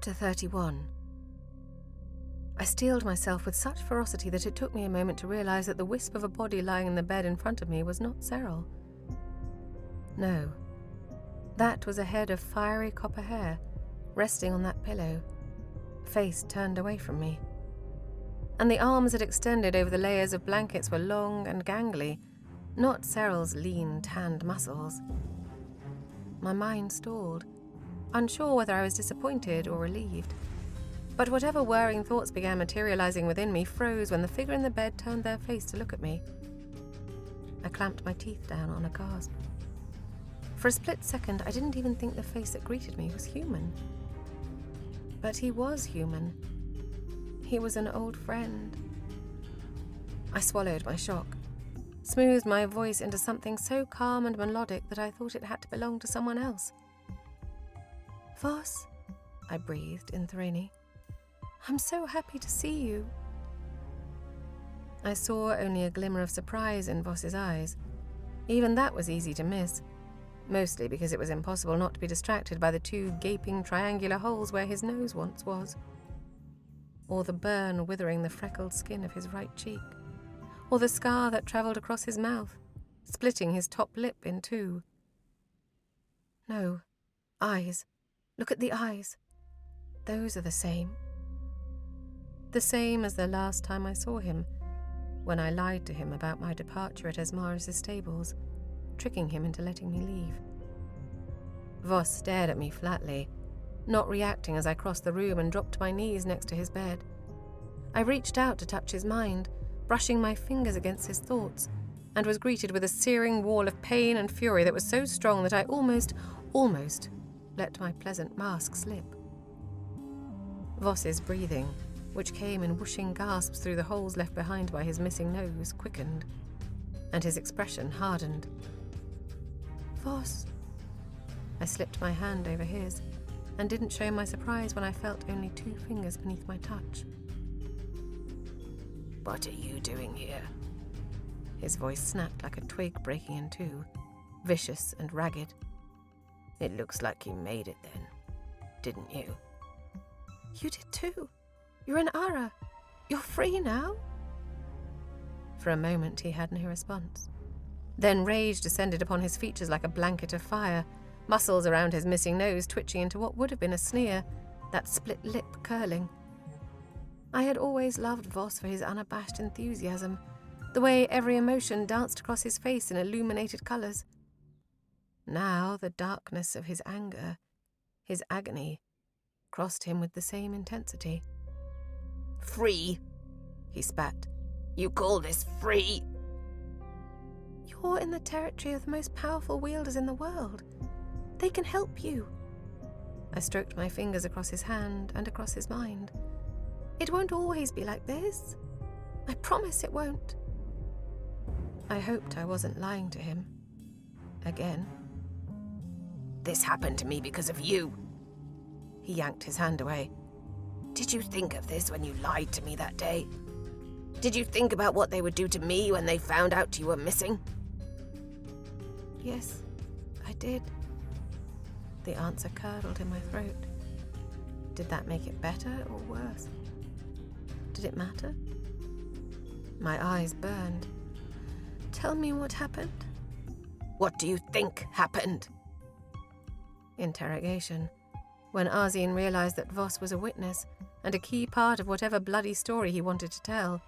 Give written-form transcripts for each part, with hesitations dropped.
Chapter 31. I steeled myself with such ferocity that it took me a moment to realize that the wisp of a body lying in the bed in front of me was not Cyril. No, that was a head of fiery copper hair, resting on that pillow, face turned away from me. And the arms that extended over the layers of blankets were long and gangly, not Cyril's lean, tanned muscles. My mind stalled, unsure whether I was disappointed or relieved. But whatever whirring thoughts began materializing within me froze when the figure in the bed turned their face to look at me. I clamped my teeth down on a gasp. For a split second, I didn't even think the face that greeted me was human. But he was human. He was an old friend. I swallowed my shock, smoothed my voice into something so calm and melodic that I thought it had to belong to someone else. "Voss," I breathed in Threney. "I'm so happy to see you." I saw only a glimmer of surprise in Voss's eyes. Even that was easy to miss, mostly because it was impossible not to be distracted by the two gaping triangular holes where his nose once was, or the burn withering the freckled skin of his right cheek, or the scar that travelled across his mouth, splitting his top lip in two. No, eyes. Look at the eyes. Those are the same. The same as the last time I saw him, when I lied to him about my departure at Esmaris' stables, tricking him into letting me leave. Voss stared at me flatly, not reacting as I crossed the room and dropped to my knees next to his bed. I reached out to touch his mind, brushing my fingers against his thoughts, and was greeted with a searing wall of pain and fury that was so strong that I almost let my pleasant mask slip. Voss's breathing, which came in whooshing gasps through the holes left behind by his missing nose, quickened, and his expression hardened. "Voss." I slipped my hand over his, and didn't show my surprise when I felt only 2 fingers beneath my touch. "What are you doing here?" His voice snapped like a twig breaking in two, vicious and ragged. "It looks like you made it then, didn't you?" "You did too. You're in Ara. You're free now." For a moment he had no response. Then rage descended upon his features like a blanket of fire, muscles around his missing nose twitching into what would have been a sneer, that split lip curling. I had always loved Voss for his unabashed enthusiasm, the way every emotion danced across his face in illuminated colours. Now the darkness of his anger, his agony, crossed him with the same intensity. "Free?" he spat. "You call this free?" "You're in the territory of the most powerful wielders in the world. They can help you." I stroked my fingers across his hand and across his mind. "It won't always be like this. I promise it won't." I hoped I wasn't lying to him. Again. "This happened to me because of you." He yanked his hand away. "Did you think of this when you lied to me that day? Did you think about what they would do to me when they found out you were missing?" "Yes, I did." The answer curdled in my throat. Did that make it better or worse? Did it matter? My eyes burned. "Tell me what happened." "What do you think happened?" Interrogation, when Arzine realized that Voss was a witness and a key part of whatever bloody story he wanted to tell.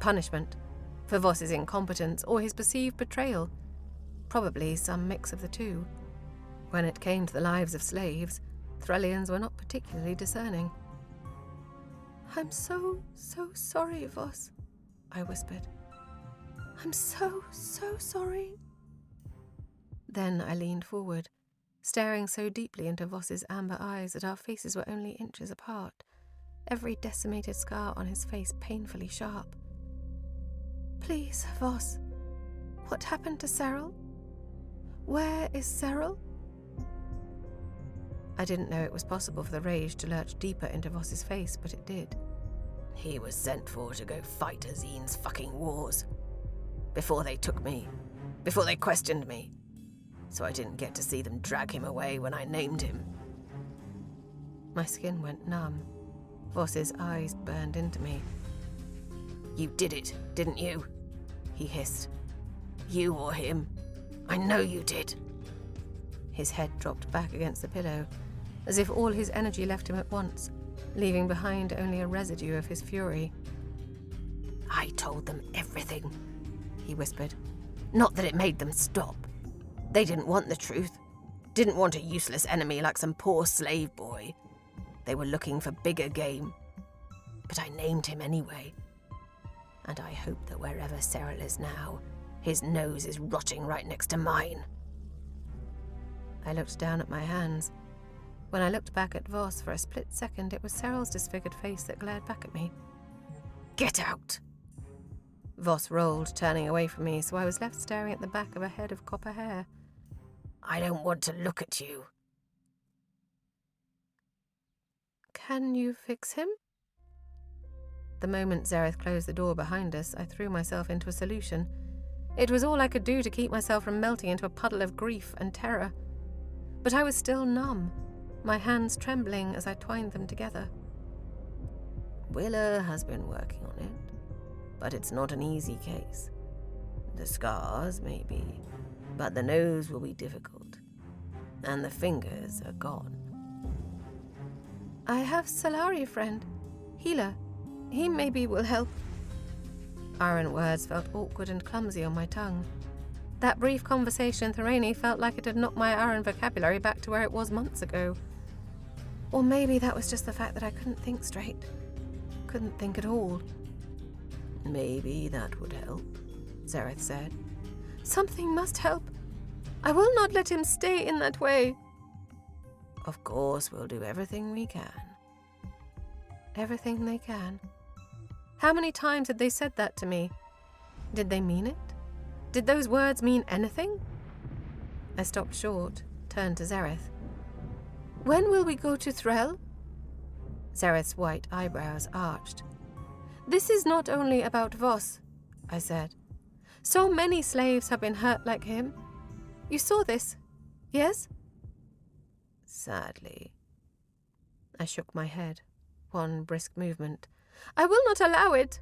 Punishment, for Voss's incompetence or his perceived betrayal, probably some mix of the two. When it came to the lives of slaves, Threllians were not particularly discerning. "I'm so sorry, Voss," I whispered. "I'm so sorry." Then I leaned forward, staring so deeply into Voss's amber eyes that our faces were only inches apart, every decimated scar on his face painfully sharp. "Please, Voss, what happened to Cyril? Where is Cyril?" I didn't know it was possible for the rage to lurch deeper into Voss's face, but it did. "He was sent for to go fight Azine's fucking wars. Before they took me, before they questioned me. So I didn't get to see them drag him away when I named him." My skin went numb. Voss's eyes burned into me. You did it, didn't you? He hissed. You or him. I know you did. His head dropped back against the pillow, as if all his energy left him at once, leaving behind only a residue of his fury. I told them everything, he whispered. Not that it made them stop. They didn't want the truth. Didn't want a useless enemy like some poor slave boy. They were looking for bigger game. But I named him anyway. And I hope that wherever Cyril is now, his nose is rotting right next to mine. I looked down at my hands. When I looked back at Voss for a split second, it was Cyril's disfigured face that glared back at me. Get out! Voss rolled, turning away from me, so I was left staring at the back of a head of copper hair. I don't want to look at you. Can you fix him? The moment Zareth closed the door behind us, I threw myself into a solution. It was all I could do to keep myself from melting into a puddle of grief and terror. But I was still numb, my hands trembling as I twined them together. Willa has been working on it, but it's not an easy case. The scars, maybe, but the nose will be difficult, and the fingers are gone. I have Salari friend, healer. He maybe will help. Iron words felt awkward and clumsy on my tongue. That brief conversation in Thorani felt like it had knocked my Iron vocabulary back to where it was months ago. Or maybe that was just the fact that I couldn't think straight. Couldn't think at all. Maybe that would help, Zareth said. Something must help. I will not let him stay in that way. Of course, we'll do everything we can. Everything they can. How many times had they said that to me? Did they mean it? Did those words mean anything? I stopped short, turned to Zareth. When will we go to Threll? Zareth's white eyebrows arched. This is not only about Voss, I said. So many slaves have been hurt like him. You saw this, yes? Sadly. I shook my head, one brisk movement. I will not allow it.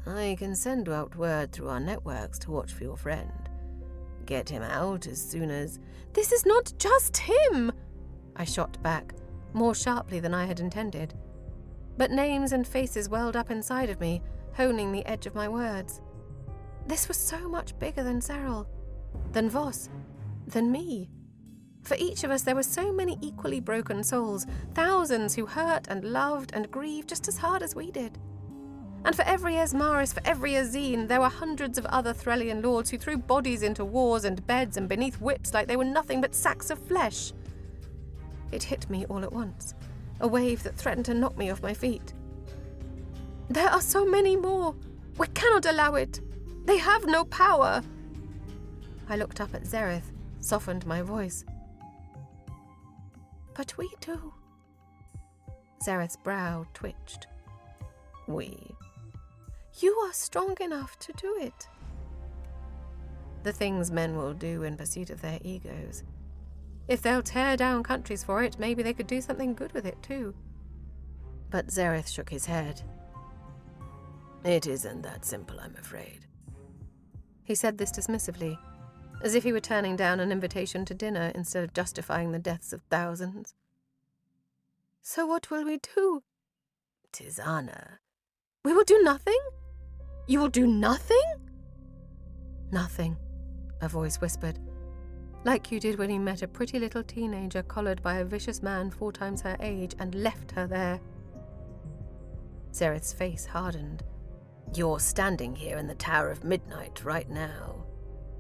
I can send out word through our networks to watch for your friend. Get him out as soon as... This is not just him, I shot back, more sharply than I had intended. But names and faces welled up inside of me, honing the edge of my words. This was so much bigger than Cyril, than Voss, than me. For each of us there were so many equally broken souls, thousands who hurt and loved and grieved just as hard as we did. And for every Esmaris, for every Azine, there were hundreds of other Threllian lords who threw bodies into wars and beds and beneath whips like they were nothing but sacks of flesh. It hit me all at once, a wave that threatened to knock me off my feet. There are so many more. We cannot allow it. They have no power. I looked up at Zareth, softened my voice. But we do. Zareth's brow twitched. We? You are strong enough to do it. The things men will do in pursuit of their egos. If they'll tear down countries for it, maybe they could do something good with it too. But Zareth shook his head. It isn't that simple, I'm afraid. He said this dismissively, as if he were turning down an invitation to dinner instead of justifying the deaths of thousands. So what will we do? Tisaanah. We will do nothing? You will do nothing? Nothing, a voice whispered. Like you did when you met a pretty little teenager collared by a vicious man 4 times her age and left her there. Zareth's face hardened. You're standing here in the Tower of Midnight right now,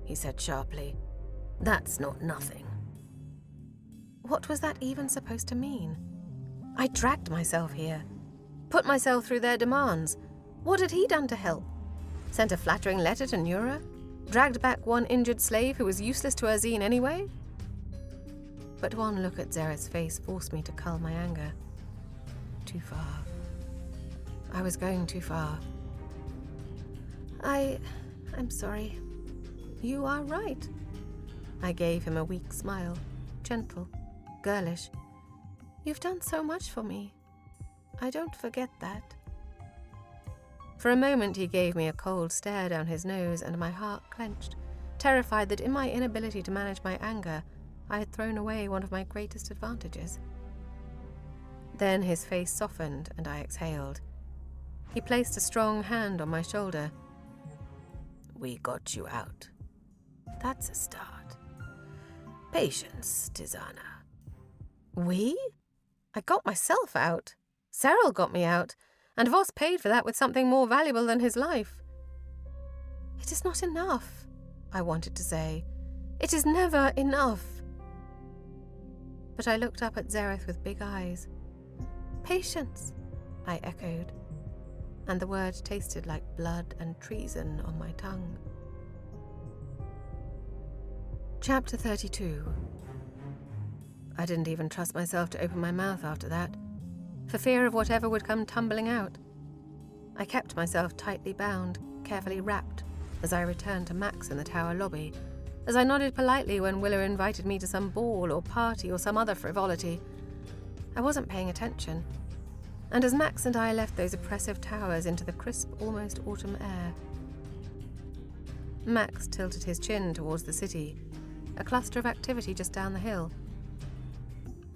he said sharply. That's not nothing. What was that even supposed to mean? I dragged myself here, put myself through their demands. What had he done to help? Sent a flattering letter to Nura? Dragged back one injured slave who was useless to Azine anyway? But one look at Zareth's face forced me to cull my anger. Too far. I was going too far. I'm sorry. You are right. I gave him a weak smile, gentle, girlish. You've done so much for me. I don't forget that. For a moment he gave me a cold stare down his nose, and my heart clenched, terrified that in my inability to manage my anger, I had thrown away one of my greatest advantages. Then his face softened and I exhaled. He placed a strong hand on my shoulder. We got you out. That's a start. Patience, Tisaanah. We? I got myself out. Cyril got me out, and Voss paid for that with something more valuable than his life. It is not enough, I wanted to say. It is never enough. But I looked up at Xerath with big eyes. Patience, I echoed, and the word tasted like blood and treason on my tongue. Chapter 32. I didn't even trust myself to open my mouth after that, for fear of whatever would come tumbling out. I kept myself tightly bound, carefully wrapped, as I returned to Max in the tower lobby, as I nodded politely when Willa invited me to some ball or party or some other frivolity. I wasn't paying attention, and as Max and I left those oppressive towers into the crisp, almost autumn air. Max tilted his chin towards the city, a cluster of activity just down the hill.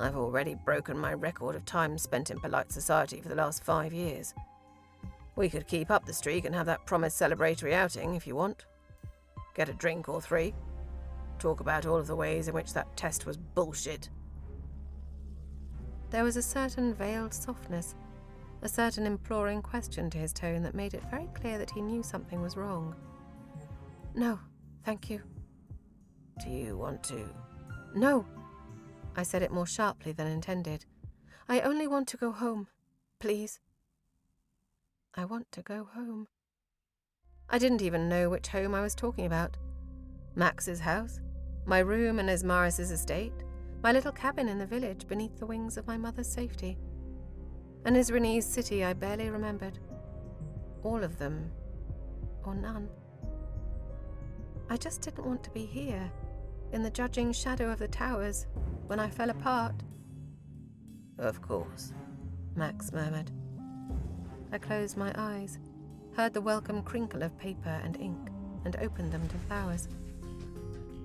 I've already broken my record of time spent in polite society for the last 5 years. We could keep up the streak and have that promised celebratory outing if you want. Get a drink or 3. Talk about all of the ways in which that test was bullshit. There was a certain veiled softness, a certain imploring question to his tone that made it very clear that he knew something was wrong. No, thank you. Do you want to? No. I said it more sharply than intended. I only want to go home, please. I want to go home. I didn't even know which home I was talking about. Max's house, my room in Ismaris's estate, my little cabin in the village beneath the wings of my mother's safety. An Isranese city I barely remembered. All of them, or none. I just didn't want to be here, in the judging shadow of the towers, when I fell apart. Of course, Max murmured. I closed my eyes, heard the welcome crinkle of paper and ink, and opened them to flowers.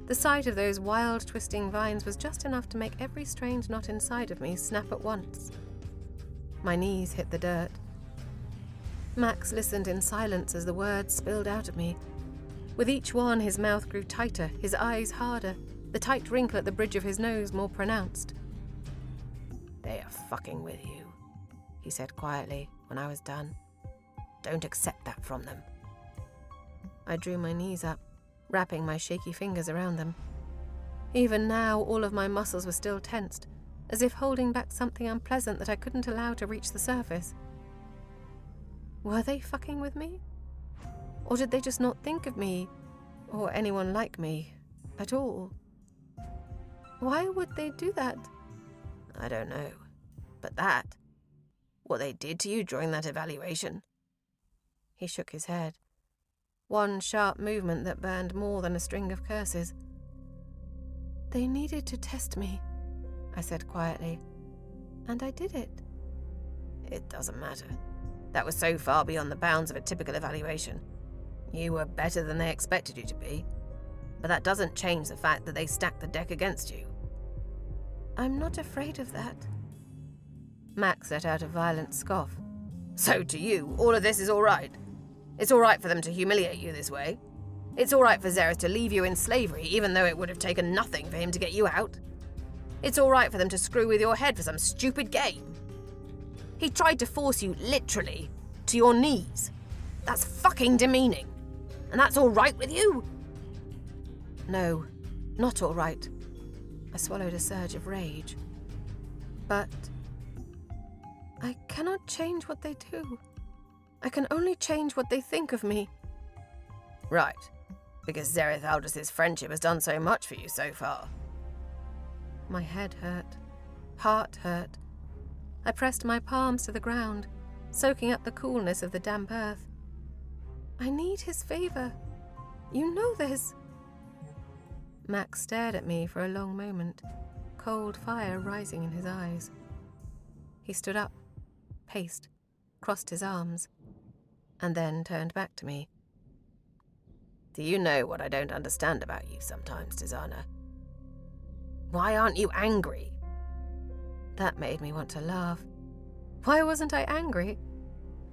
The sight of those wild, twisting vines was just enough to make every strange knot inside of me snap at once. My knees hit the dirt. Max listened in silence as the words spilled out of me. With each one, his mouth grew tighter, his eyes harder, the tight wrinkle at the bridge of his nose more pronounced. They are fucking with you, he said quietly when I was done. Don't accept that from them. I drew my knees up, wrapping my shaky fingers around them. Even now, all of my muscles were still tensed, as if holding back something unpleasant that I couldn't allow to reach the surface. Were they fucking with me? Or did they just not think of me, or anyone like me, at all? Why would they do that? I don't know. But what they did to you during that evaluation? He shook his head. One sharp movement that burned more than a string of curses. They needed to test me, I said quietly, and I did it. It doesn't matter. That was so far beyond the bounds of a typical evaluation. You were better than they expected you to be, but that doesn't change the fact that they stacked the deck against you. I'm not afraid of that. Max let out a violent scoff. So to you, all of this is all right? It's all right for them to humiliate you this way? It's all right for Xerath to leave you in slavery, even though it would have taken nothing for him to get you out? It's all right for them to screw with your head for some stupid game? He tried to force you, literally, to your knees. That's fucking demeaning. And that's all right with you? No, not all right. I swallowed a surge of rage. But I cannot change what they do. I can only change what they think of me. Right, because Xerath Aldris's friendship has done so much for you so far. My head hurt. Heart hurt. I pressed my palms to the ground, soaking up the coolness of the damp earth. I need his favor. You know this. Max stared at me for a long moment, cold fire rising in his eyes. He stood up, paced, crossed his arms, and then turned back to me. Do you know what I don't understand about you sometimes, Tisaanah? Why aren't you angry? That made me want to laugh. Why wasn't I angry?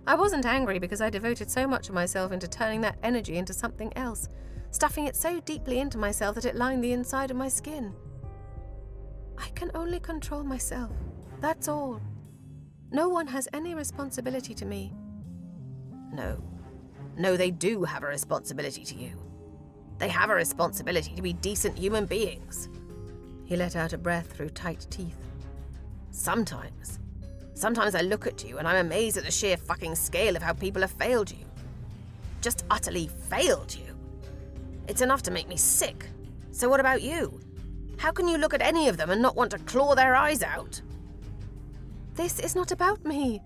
I wasn't angry because I devoted so much of myself into turning that energy into something else, stuffing it so deeply into myself that it lined the inside of my skin. I can only control myself, that's all. No one has any responsibility to me. No, they do have a responsibility to you. They have a responsibility to be decent human beings. He let out a breath through tight teeth. Sometimes I look at you and I'm amazed at the sheer fucking scale of how people have failed you. Just utterly failed you. It's enough to make me sick. So what about you? How can you look at any of them and not want to claw their eyes out? This is not about me,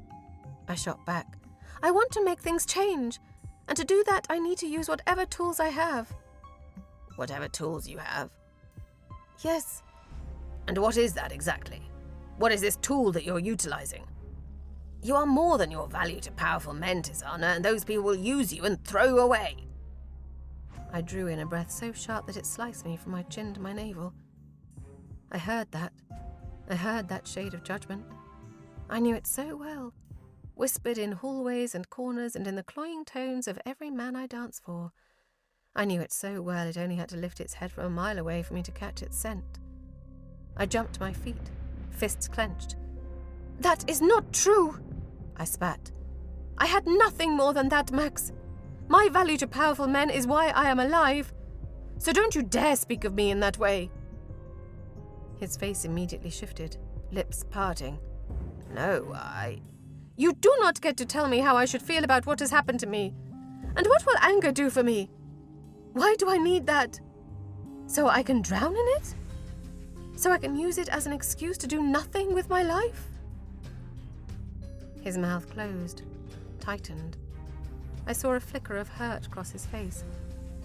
I shot back. I want to make things change. And to do that, I need to use whatever tools I have. Whatever tools you have? Yes. And what is that exactly? What is this tool that you're utilizing? You are more than your value to powerful men, Tisaanah, and those people will use you and throw you away. I drew in a breath so sharp that it sliced me from my chin to my navel. I heard that. I heard that shade of judgment. I knew it so well, whispered in hallways and corners and in the cloying tones of every man I danced for. I knew it so well it only had to lift its head from a mile away for me to catch its scent. I jumped to my feet, fists clenched. That is not true, I spat. I had nothing more than that, Max. My value to powerful men is why I am alive. So don't you dare speak of me in that way. His face immediately shifted, lips parting. No, You do not get to tell me how I should feel about what has happened to me. And what will anger do for me? Why do I need that? So I can drown in it? So I can use it as an excuse to do nothing with my life? His mouth closed, tightened. I saw a flicker of hurt cross his face,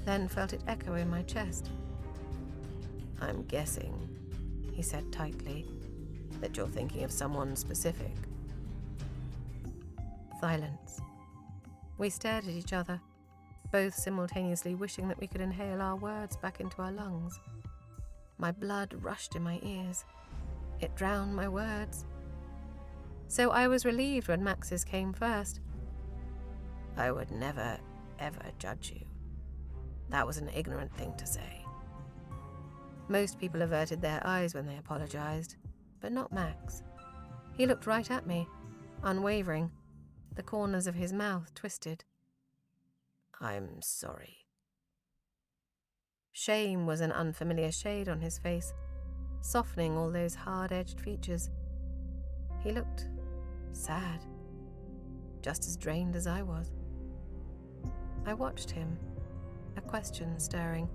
then felt it echo in my chest. I'm guessing, he said tightly, that you're thinking of someone specific. Silence. We stared at each other, both simultaneously wishing that we could inhale our words back into our lungs. My blood rushed in my ears. It drowned my words. So I was relieved when Max's came first. I would never, ever judge you. That was an ignorant thing to say. Most people averted their eyes when they apologized, but not Max. He looked right at me, unwavering, the corners of his mouth twisted. I'm sorry. Shame was an unfamiliar shade on his face, softening all those hard-edged features. He looked sad, just as drained as I was. I watched him, a question stirring.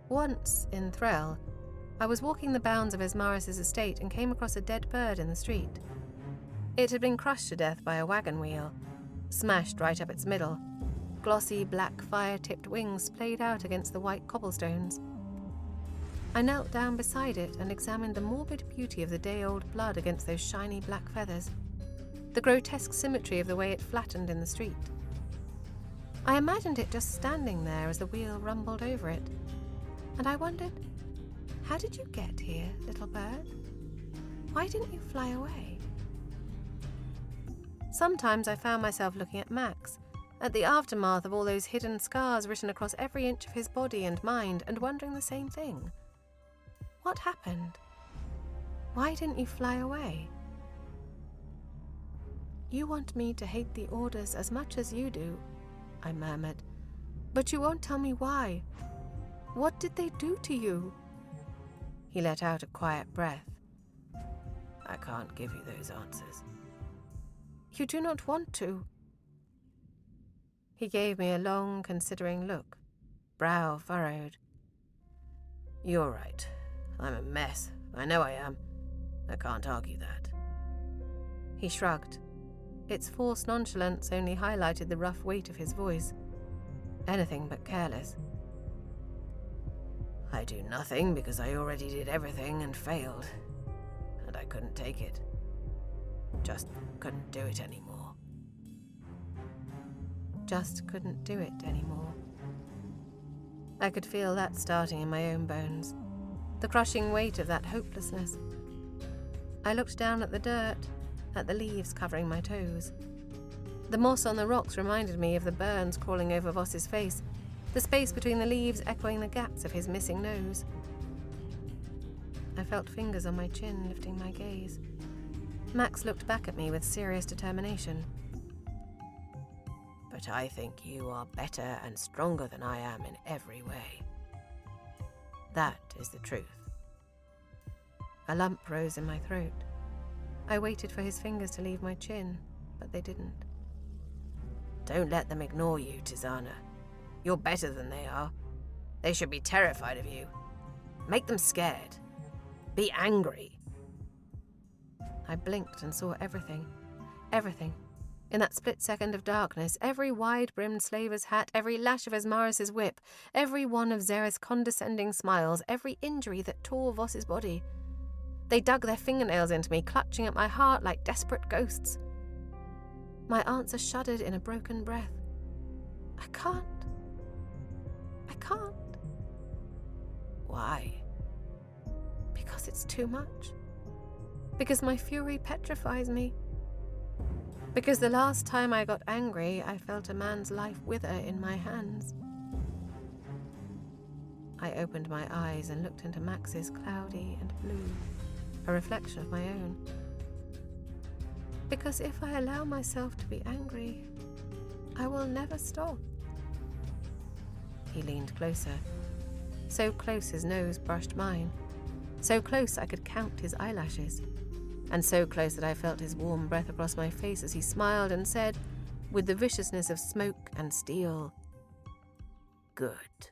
Once, in Threll, I was walking the bounds of Esmaris's estate and came across a dead bird in the street. It had been crushed to death by a wagon wheel, smashed right up its middle. Glossy black fire-tipped wings splayed out against the white cobblestones. I knelt down beside it and examined the morbid beauty of the day-old blood against those shiny black feathers, the grotesque symmetry of the way it flattened in the street. I imagined it just standing there as the wheel rumbled over it, and I wondered, how did you get here, little bird? Why didn't you fly away? Sometimes I found myself looking at Max, at the aftermath of all those hidden scars written across every inch of his body and mind, and wondering the same thing. What happened? Why didn't you fly away? You want me to hate the Orders as much as you do, I murmured, but you won't tell me why. What did they do to you? He let out a quiet breath. I can't give you those answers. You do not want to. He gave me a long, considering look, brow furrowed. You're right. I'm a mess. I know I am. I can't argue that. He shrugged. Its forced nonchalance only highlighted the rough weight of his voice. Anything but careless. I do nothing because I already did everything and failed. And I couldn't take it. Just couldn't do it anymore. Just couldn't do it anymore. I could feel that starting in my own bones, the crushing weight of that hopelessness. I looked down at the dirt, at the leaves covering my toes. The moss on the rocks reminded me of the burns crawling over Voss's face, the space between the leaves echoing the gaps of his missing nose. I felt fingers on my chin lifting my gaze. Max looked back at me with serious determination. But I think you are better and stronger than I am in every way. That is the truth. A lump rose in my throat. I waited for his fingers to leave my chin, but they didn't. Don't let them ignore you, Tisaanah. You're better than they are. They should be terrified of you. Make them scared. Be angry. I blinked and saw everything. Everything. In that split second of darkness, every wide-brimmed slaver's hat, every lash of Asmaris's whip, every one of Zera's condescending smiles, every injury that tore Voss's body. They dug their fingernails into me, clutching at my heart like desperate ghosts. My answer shuddered in a broken breath. I can't. Why? Because it's too much. Because my fury petrifies me. Because the last time I got angry, I felt a man's life wither in my hands. I opened my eyes and looked into Max's cloudy and blue, a reflection of my own. Because if I allow myself to be angry, I will never stop. He leaned closer, so close his nose brushed mine, so close I could count his eyelashes, and so close that I felt his warm breath across my face as he smiled and said, with the viciousness of smoke and steel, Good.